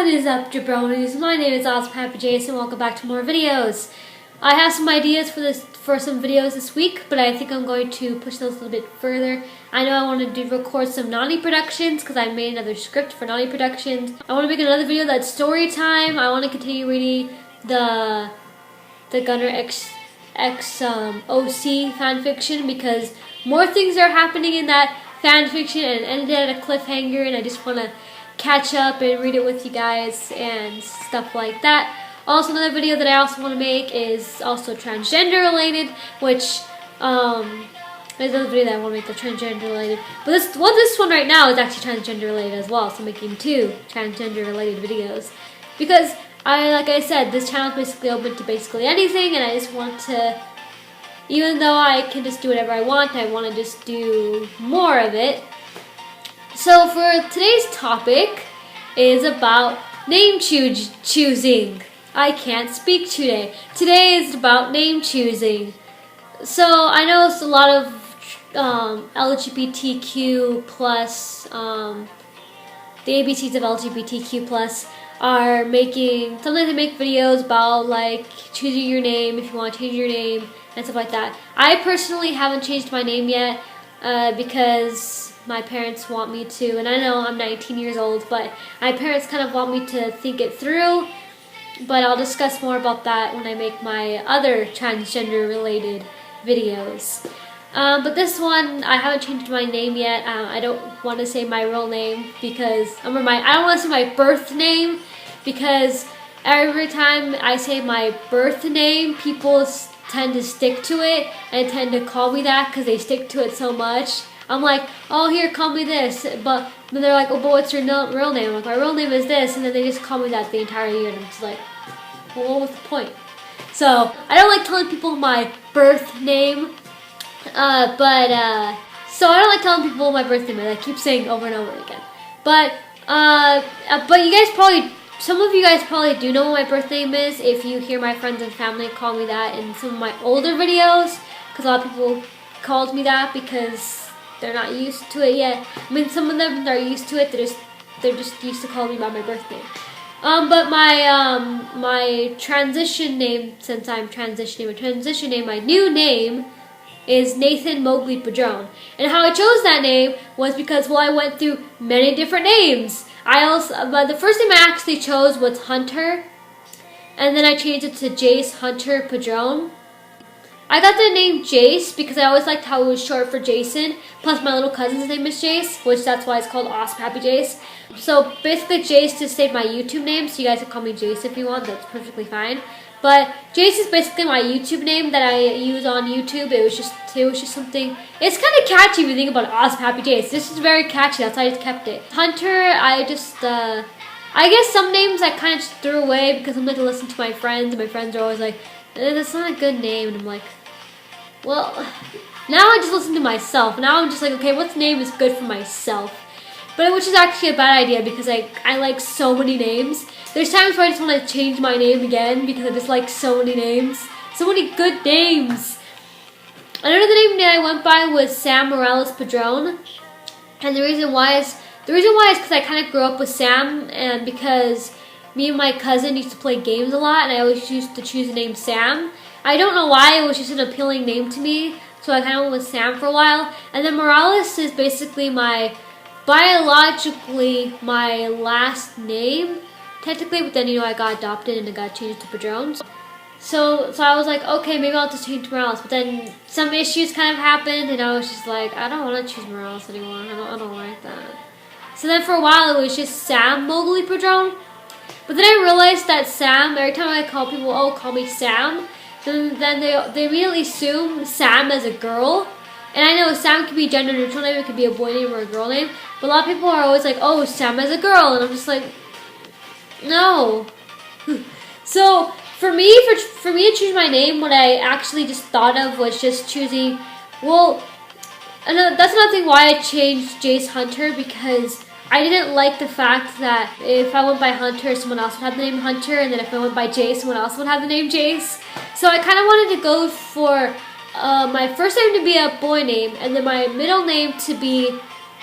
What is up, jabronis? My name is OzPappyJace and welcome back to more videos. I have some ideas for some videos this week, but I think I'm going to push those a little bit further. I know I want to record some Nani Productions because I made another script for Nani Productions. I want to make another video that's story time. I want to continue reading the Gunner X OC fanfiction because more things are happening in that fanfiction and it ended at a cliffhanger, and I just want to catch up and read it with you guys and stuff like that. Also, another video that I also want to make is also transgender related, which there's another video that I want to make that's transgender related. But this one right now is actually transgender related as well, so I'm making two transgender related videos because like I said, this channel is basically open to basically anything, and I just want to, even though I can just do whatever I want to just do more of it. So for today's topic is about name choosing. I can't speak today. Today is about name choosing. So I know it's a lot of LGBTQ plus, the ABCs of LGBTQ plus are making, sometimes they make videos about like choosing your name if you want to change your name and stuff like that. I personally haven't changed my name yet because my parents want me to, and I know I'm 19 years old, but my parents kind of want me to think it through, but I'll discuss more about that when I make my other transgender related videos. But this one, I haven't changed my name yet. I don't want to say my real name because, I don't want to say my birth name because every time I say my birth name, people tend to stick to it and tend to call me that because they stick to it so much. I'm like, oh, here, call me this. But then they're like, oh, but what's your real name? I'm like, my real name is this. And then they just call me that the entire year. And I'm just like, well, what was the point? So I don't like telling people my birth name. So I don't like telling people my birth name. I keep saying over and over again. But you guys probably, some of you guys probably do know what my birth name is if you hear my friends and family call me that in some of my older videos. Because a lot of people called me that because they're not used to it yet. I mean, some of them are used to it. They're just used to calling me by my birth name. But my transition name, since I'm transitioning, my new name is Nathan Mowgli Padrone. And how I chose that name was because, well, I went through many different names. But the first name I actually chose was Hunter, and then I changed it to Jace Hunter Padrone. I got the name Jace because I always liked how it was short for Jason. Plus, my little cousin's name is Jace, which that's why it's called OzPappyJace. So basically, Jace just stayed my YouTube name, so you guys can call me Jace if you want. That's perfectly fine. But Jace is basically my YouTube name that I use on YouTube. It was just something. It's kind of catchy if you think about OzPappyJace. This is very catchy. That's why I just kept it. Hunter, I guess some names I kind of just threw away because I'm like to listen to my friends, and my friends are always like, that's not a good name, and I'm like, well, now I just listen to myself. Now I'm just like, okay, what name is good for myself? But which is actually a bad idea because I like so many names. There's times where I just want to change my name again because I just like so many names. So many good names. Another name that I went by was Sam Morales Padrone. And the reason why is because I kind of grew up with Sam, and because me and my cousin used to play games a lot, and I always used to choose the name Sam. I don't know why, it was just an appealing name to me, so I kind of went with Sam for a while. And then Morales is basically biologically my last name, technically, but then, I got adopted and it got changed to Padrone. So I was like, okay, maybe I'll just change to Morales. But then some issues kind of happened, and I was just like, I don't want to choose Morales anymore. I don't like that. So then for a while, it was just Sam Mowgli Padrone. But then I realized that Sam, every time I call people, oh, call me Sam, then they immediately assume Sam as a girl. And I know Sam can be gender neutral name, it could be a boy name or a girl name. But a lot of people are always like, oh, Sam as a girl. And I'm just like, no. So for me to choose my name, what I actually just thought of was just choosing, well, that's another thing why I changed Jace Hunter, because I didn't like the fact that if I went by Hunter, someone else would have the name Hunter, and then if I went by Jace, someone else would have the name Jace. So I kind of wanted to go for my first name to be a boy name, and then my middle name to be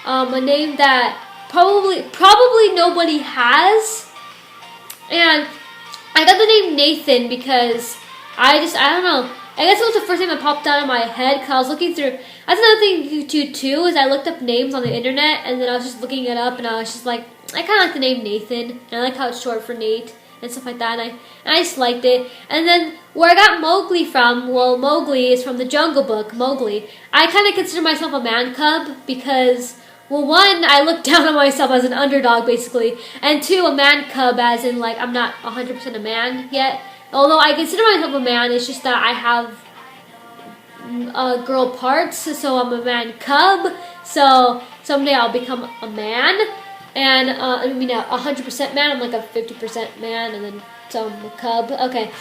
a name that probably nobody has, And I got the name Nathan because I don't know. I guess it was the first thing that popped out of my head because I was looking through. That's another thing you do too is I looked up names on the internet and then I was just looking it up and I was just like, I kind of like the name Nathan and I like how it's short for Nate and stuff like that and I just liked it. And then where I got Mowgli from, well, Mowgli is from the Jungle Book, Mowgli. I kind of consider myself a man cub because, well, one, I look down on myself as an underdog basically, and two, a man cub as in like I'm not 100% a man yet. Although I consider myself a man, it's just that I have girl parts, so I'm a man cub. So someday I'll become a man, and I mean a 100% man. I'm like a 50% man, and then so I'm a cub. Okay,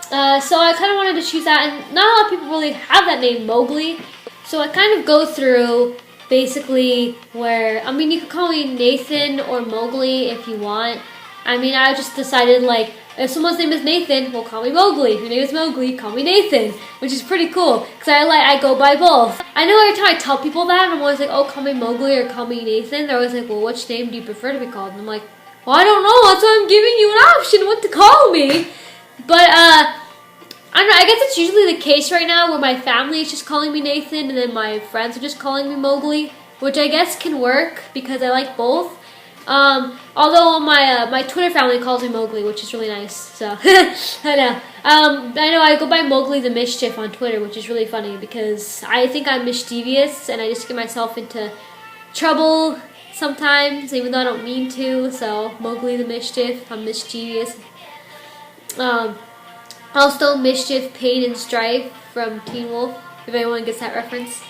so I kind of wanted to choose that, and not a lot of people really have that name, Mowgli. So I kind of go through basically where you could call me Nathan or Mowgli if you want. I mean, I just decided like, if someone's name is Nathan, well, call me Mowgli. If your name is Mowgli, call me Nathan, which is pretty cool because I go by both. I know every time I tell people that, I'm always like, oh, call me Mowgli or call me Nathan. They're always like, well, which name do you prefer to be called? And I'm like, well, I don't know. That's why I'm giving you an option what to call me. But I don't know. I guess it's usually the case right now where my family is just calling me Nathan and then my friends are just calling me Mowgli, which I guess can work because I like both. Although my Twitter family calls me Mowgli, which is really nice. So I know. I know I go by Mowgli the Mischief on Twitter, which is really funny because I think I'm mischievous and I just get myself into trouble sometimes, even though I don't mean to. So Mowgli the Mischief, I'm mischievous. Also Mischief, Pain, and Strife from Teen Wolf, if anyone gets that reference.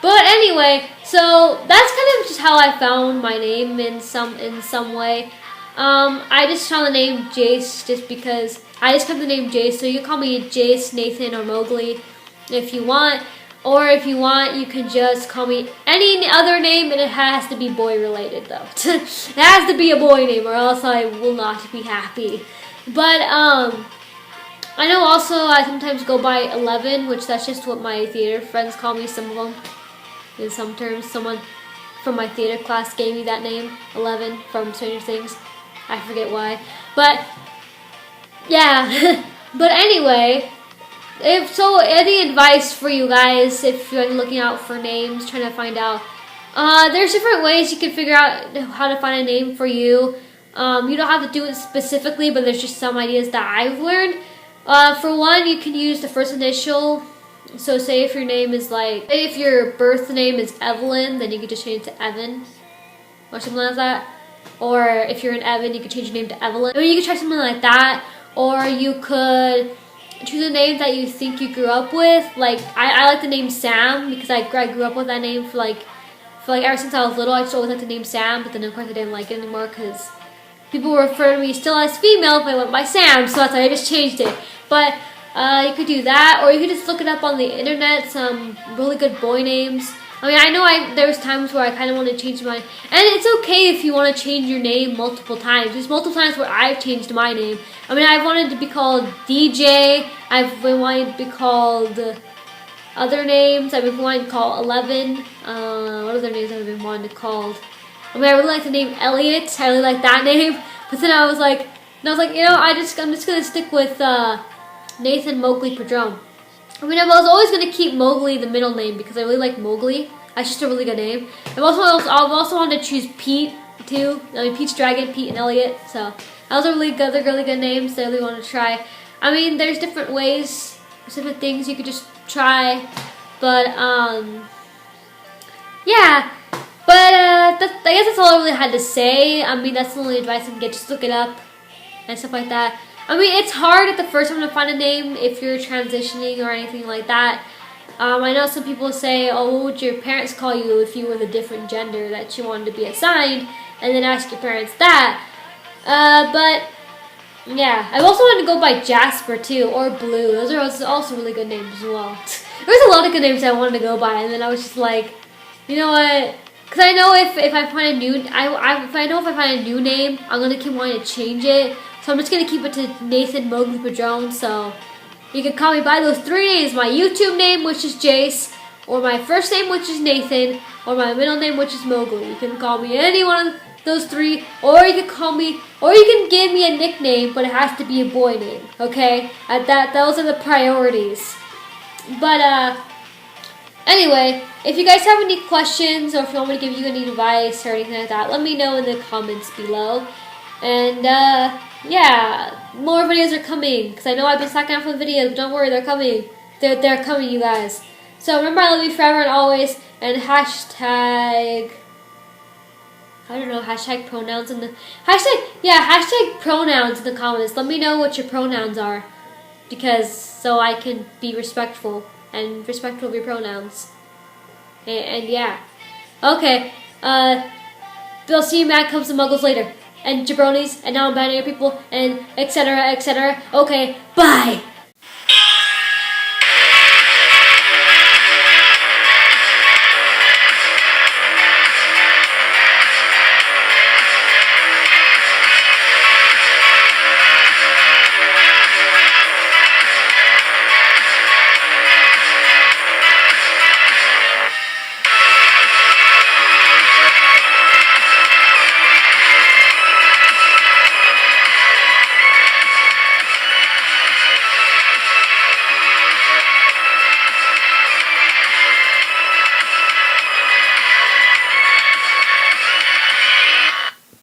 But anyway, so that's kind of just how I found my name in some way. I just found the name Jace just because I just got the name Jace. So you can call me Jace, Nathan, or Mowgli if you want. Or if you want, you can just call me any other name, and it has to be boy related though. It has to be a boy name, or else I will not be happy. But I know also I sometimes go by 11, which that's just what my theater friends call me. Some of them. In some terms, someone from my theater class gave me that name, 11, from Stranger Things. I forget why. But, yeah. But anyway, any advice for you guys if you're looking out for names, trying to find out. There's different ways you can figure out how to find a name for you. You don't have to do it specifically, but there's just some ideas that I've learned. For one, you can use the first initial. So say if your name is say if your birth name is Evelyn, then you could just change it to Evan or something like that. Or if you're an Evan, you could change your name to Evelyn. Or you could try something like that. Or you could choose a name that you think you grew up with. Like I like the name Sam because I grew up with that name for ever since I was little. I just always liked the name Sam, but then of course I didn't like it anymore because people refer to me still as female if I went by Sam, so that's why I just changed it. But you could do that, or you could just look it up on the internet, some really good boy names. I mean, I know there was times where I kind of wanted to change mine, and it's okay if you want to change your name multiple times. There's multiple times where I've changed my name. I mean, I've wanted to be called DJ, I've been wanting to be called other names, I've been wanting to call 11, what other names have I been wanting to call? I mean, I really like the name Elliot, I really like that name, but then I was like, you know, I'm just going to stick with Nathan Mowgli Padrone. I mean, I was always going to keep Mowgli the middle name because I really like Mowgli. That's just a really good name. I've also wanted to choose Pete too. I mean, Pete's Dragon, Pete and Elliot. So that was a really good names that I really wanted to try. I mean, there's different ways, different things you could just try. But yeah. But I guess that's all I really had to say. I mean, that's the only advice I can get. Just look it up and stuff like that. I mean, it's hard at the first time to find a name if you're transitioning or anything like that. I know some people say, oh, what would your parents call you if you were the different gender that you wanted to be assigned? And then ask your parents that. But, yeah. I've also wanted to go by Jasper, too, or Blue. Those are also really good names as well. There's a lot of good names I wanted to go by, and then I was just like, you know what? Because I know if I find a new, if I find a new name, I'm going to keep wanting to change it. So I'm just going to keep it to Nathan Mowgli Padrone. So you can call me by those three names. My YouTube name, which is Jace, or my first name, which is Nathan, or my middle name, which is Mowgli. You can call me any one of those three, or you can call me, or you can give me a nickname, but it has to be a boy name, okay? Those are the priorities. But, anyway, if you guys have any questions, or if you want me to give you any advice or anything like that, let me know in the comments below. And, yeah, more videos are coming, because I know I've been slacking off with videos, but don't worry, they're coming. They're coming, you guys. So remember, I love you forever and always, and hashtag, I don't know, hashtag pronouns in the, hashtag pronouns in the comments. Let me know what your pronouns are, because, so I can be respectful, and respectful of your pronouns. And yeah. Okay, I'll see you Mad Comes and Muggles later, and jabronis, and now I'm banning people, and etc. Okay, bye!